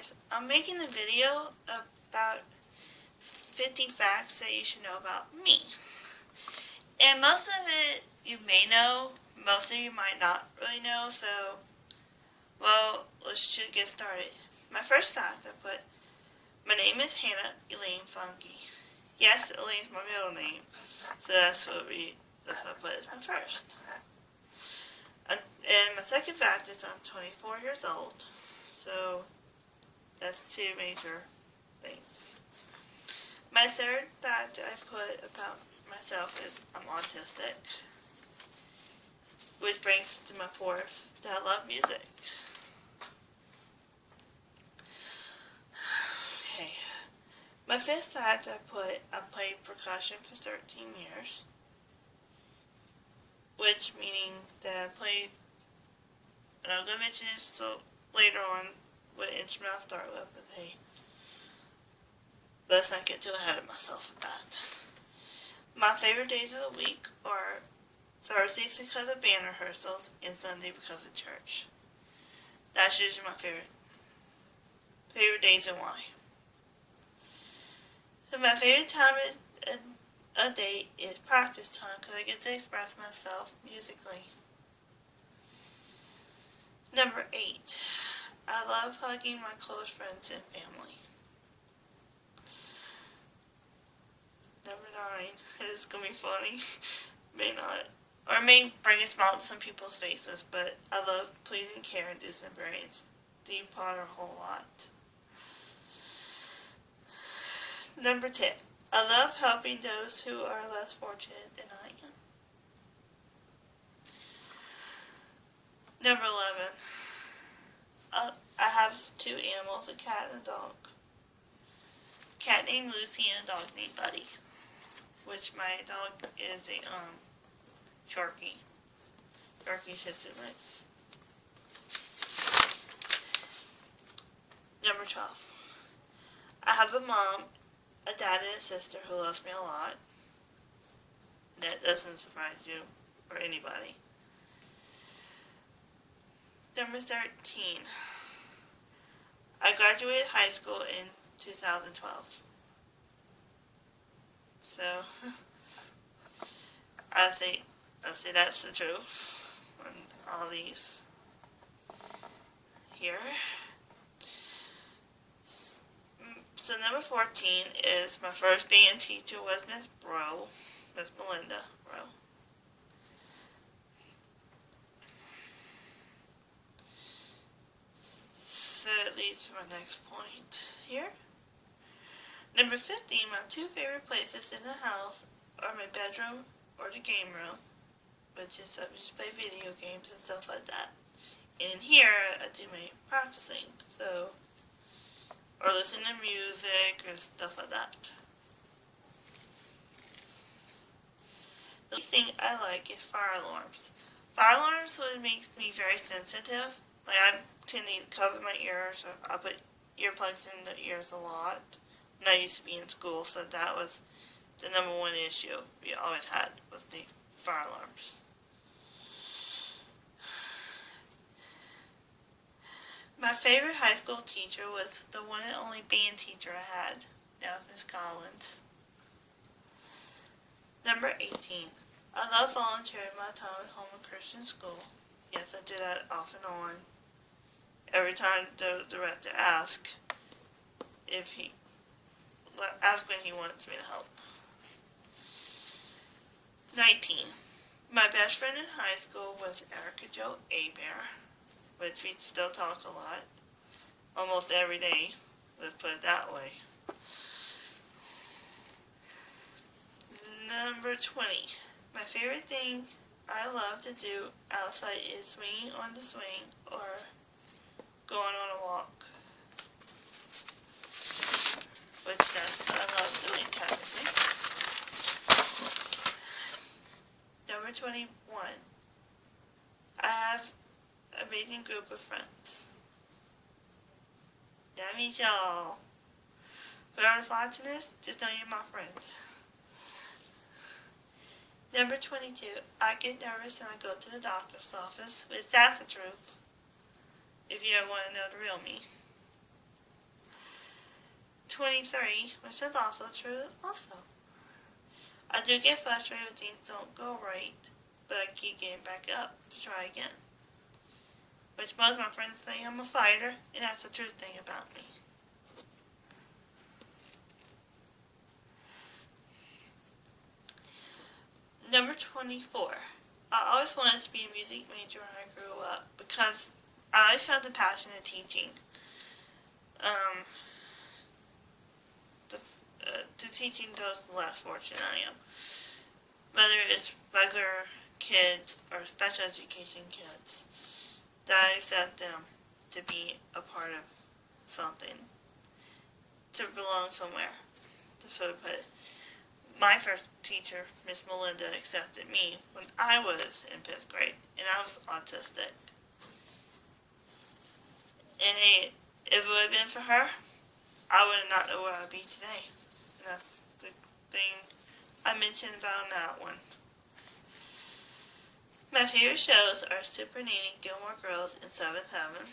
guys, I'm making a video about 50 facts that you should know about me. And most of it you may know, most of you might not really know, so, well, let's just get started. My first fact I put, my name is Hannah Elaine Funky. Yes, Elaine's my middle name, so that's what I put as my first. And my second fact is I'm 24 years old, so that's two major things. My third fact I put about myself is I'm autistic, which brings to my fourth, that I love music. Okay. My fifth fact I put, I played percussion for 13 years, which meaning that I played, and I'm going to mention this later on what instrument I'll start with, but hey, let's not get too ahead of myself with that. My favorite days of the week are Thursdays because of band rehearsals and Sunday because of church. That's usually my favorite days and why. So my favorite time of day is practice time because I get to express myself musically. Number 8. I love hugging my close friends and family. Number 9. This is going to be funny. May not. Or may bring a smile to some people's faces, but I love pleasing Karen Dusenberry and Steve Potter a whole lot. Number 10. I love helping those who are less fortunate than I am. Number 11. I have 2 animals, a cat and a dog. Cat named Lucy and a dog named Buddy, which my dog is a Sharky Shih Tzu mix. Number 12. I have a mom, a dad, and a sister who loves me a lot. That doesn't surprise you or anybody. Number 13. I graduated high school in 2012. So, I'll say that's the truth on all these here. So number 14 is my first band teacher was Miss Melinda Rowe. So it leads to my next point here. Number 15, my 2 favorite places in the house are my bedroom or the game room, which is I just play video games and stuff like that. And in here, I do my practicing, or listen to music or stuff like that. The thing I like is fire alarms. Fire alarms would make me very sensitive. Like I tend to cover my ears, or I put earplugs in the ears a lot. When I used to be in school, so that was the number 1 issue we always had with the fire alarms. My favorite high school teacher was the one and only band teacher I had. That was Miss Collins. Number 18. I love volunteering my time at Holman Christian School. Yes, I do that off and on. Every time the director asks when he wants me to help. 19. My best friend in high school was Erica Jo Abear, which we still talk a lot, almost every day, let's put it that way. Number 20. My favorite thing I love to do outside is swinging on the swing or going on a walk, which I love doing technically. Number 21. I have an amazing group of friends. That means y'all. Whoever's watching this, just know you're my friend. Number 22. I get nervous when I go to the doctor's office, which that's the truth. If you ever want to know the real me. 23, which is also true also. I do get frustrated when things don't go right, but I keep getting back up to try again. Which most of my friends think I'm a fighter, and that's the true thing about me. Number 24. I always wanted to be a music major when I grew up because I always felt a passion in teaching. To teaching those less fortunate I am. Whether it's regular kids or special education kids, that I accept them to be a part of something, to belong somewhere, to sort of put it. My first teacher, Miss Melinda, accepted me when I was in 5th grade, and I was autistic. And if it would have been for her, I would not know where I'd be today. And that's the thing I mentioned about that one. My favorite shows are Super Nanny, Gilmore Girls, and Seventh Heaven.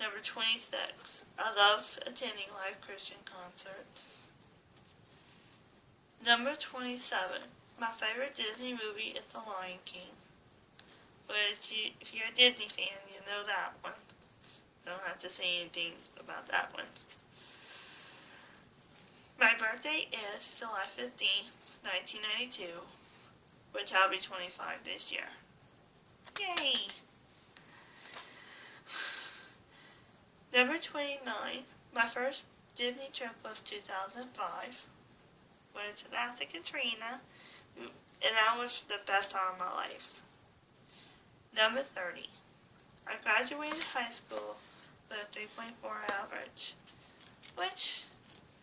Number 26. I love attending live Christian concerts. Number 27. My favorite Disney movie is The Lion King. Which, if you're a Disney fan, you know that one. I don't have to say anything about that one. My birthday is July 15, 1992, which I'll be 25 this year. Yay! Number 29. My first Disney trip was 2005. Went to Santa Katrina, and that was the best time of my life. Number 30. I graduated high school with a 3.4 average, which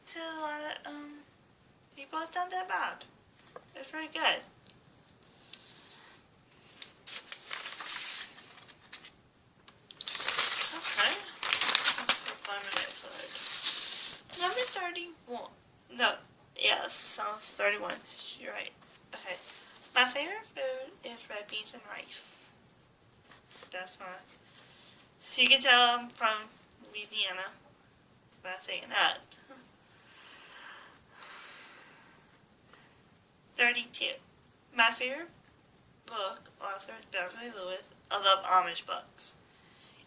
to a lot of people it's not that bad. It's pretty good. Okay. Let's find my next slide. Number 31. No, yes, sounds 31. You're right. Okay. My favorite food is red beans and rice. That's my... So you can tell I'm from Louisiana by saying that. 32. My favorite book author is Beverly Lewis. I love Amish books.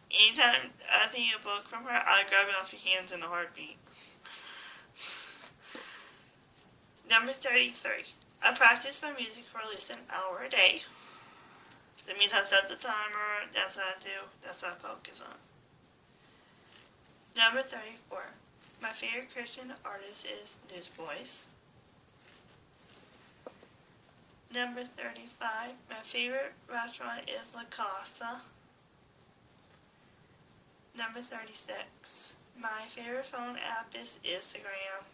Anytime I see a book from her, I grab it off your hands in a heartbeat. Number 33. I practice my music for at least an hour a day. That means I set the timer, that's what I do, that's what I focus on. Number 34. My favorite Christian artist is Newsboys. Number 35. My favorite restaurant is La Casa. Number 36. My favorite phone app is Instagram.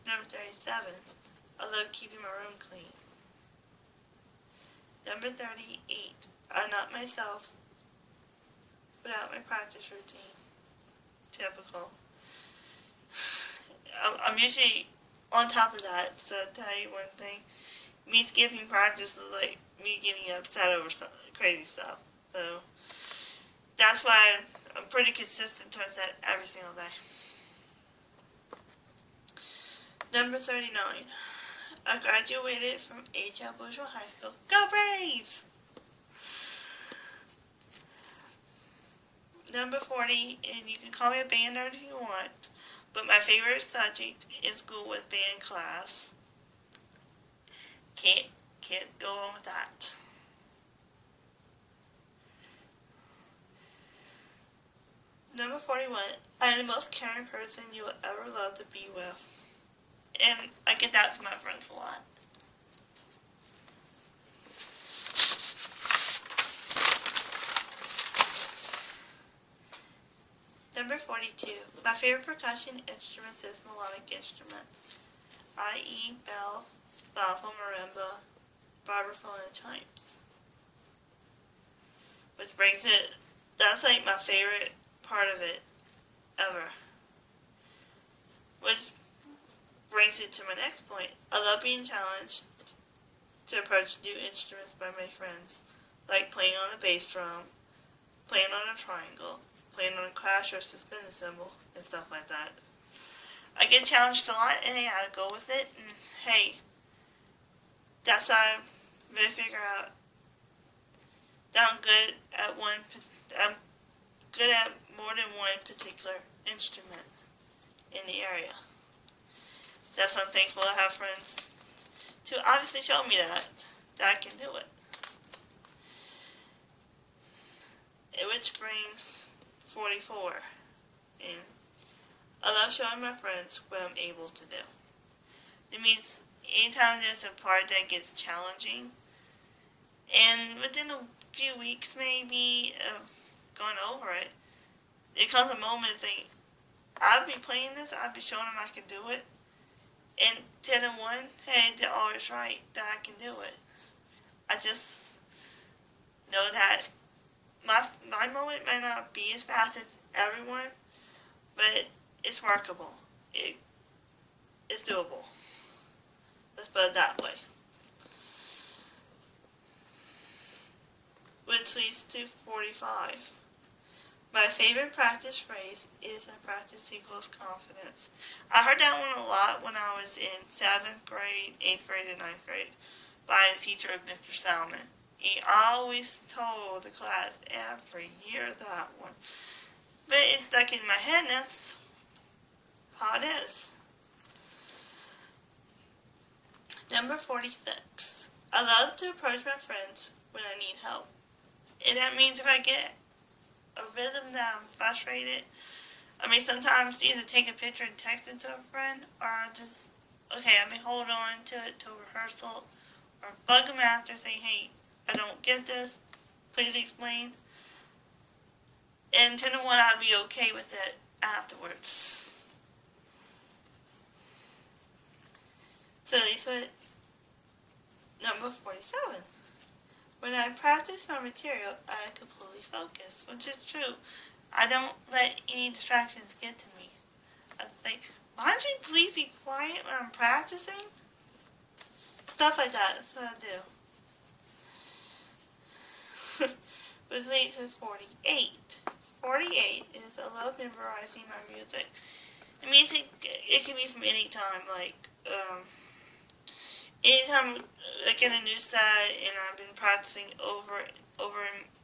Number 37. I love keeping my room clean. Number 38. I'm not myself without my practice routine. Typical. I'm usually on top of that, so I'll tell you one thing. Me skipping practice is like me getting upset over some crazy stuff. So that's why I'm pretty consistent towards that every single day. Number 39. I graduated from H.L. Bushel High School. Go Braves! Number 40, and you can call me a band nerd if you want, but my favorite subject in school was band class. Can't go on with that. Number 41, I am the most caring person you will ever love to be with. And I get that from my friends a lot. Number 42. My favorite percussion instruments is melodic instruments, i.e. bells, baffle, marimba, vibraphone, and chimes. Which brings it, that's like my favorite part of it ever. Which brings it to my next point. I love being challenged to approach new instruments by my friends, like playing on a bass drum, playing on a triangle, playing on a crash or suspended symbol and stuff like that. I get challenged a lot, and hey, I go with it, and hey, that's how I really figure out that I'm good at more than one particular instrument in the area. That's why I'm thankful to have friends to obviously show me that I can do it. Which brings 44. And I love showing my friends what I'm able to do. It means anytime there's a part that gets challenging, and within a few weeks maybe of going over it, it comes a moment to think, I'll be playing this, I'll be showing them I can do it, and 10 and 1, hey, they're always right that I can do it. I just know that my moment might not be as fast as everyone, but it's workable. It's doable. Let's put it that way. Which leads to 45. My favorite practice phrase is that practice equals confidence. I heard that one a lot when I was in 7th grade, 8th grade, and 9th grade by the teacher of Mr. Salmon. He always told the class every year that one. But it's stuck in my head, and that's how it is. Number 46. I love to approach my friends when I need help. And that means if I get a rhythm that I'm frustrated, sometimes either take a picture and text it to a friend, or just, hold on to it till rehearsal, or bug them after, say, hey, I don't get this, please explain. And 10 to 1, I'll be okay with it afterwards. So that's what number 47. When I practice my material, I completely focus, which is true. I don't let any distractions get to me. I think, why don't you please be quiet when I'm practicing? Stuff like that, that's what I do. Which leads to 48. 48 is I love memorizing my music. It means it can be from any time, anytime I get a new set and I've been practicing over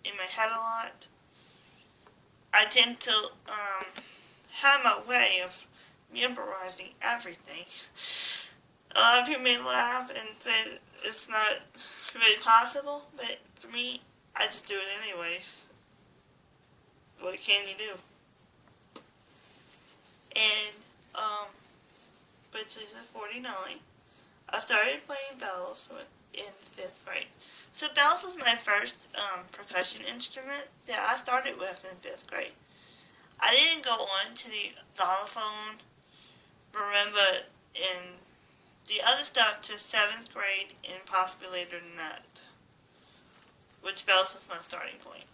in my head a lot, I tend to have my way of memorizing everything. A lot of people may laugh and say it's not really possible, but for me, I just do it anyways. What can you do? And, which is a 49. I started playing bells in 5th grade. So bells was my first percussion instrument that I started with in 5th grade. I didn't go on to the xylophone, marimba, and the other stuff to 7th grade and possibly later than that, which bells was my starting point.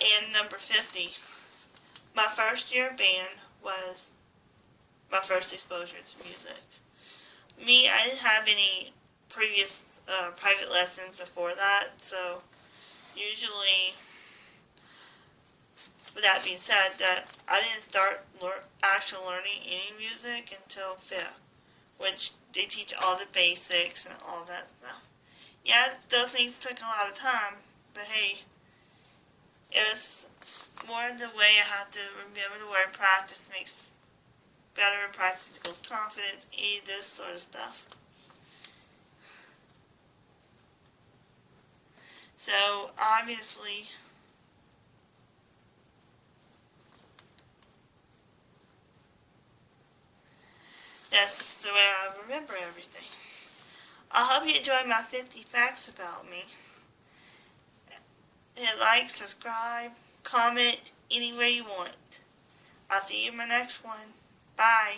And number 50, my first year band was my first exposure to music. Me, I didn't have any previous private lessons before that, so usually, with that being said, that I didn't start actually learning any music until 5th, which they teach all the basics and all that stuff. Yeah, those things took a lot of time, but hey, it was more the way I had to remember the word practice makes better, practice equals confidence, this sort of stuff. So, obviously, that's the way I remember everything. I hope you enjoyed my 50 facts about me. Hit like, subscribe, comment, any way you want. I'll see you in my next one. Bye.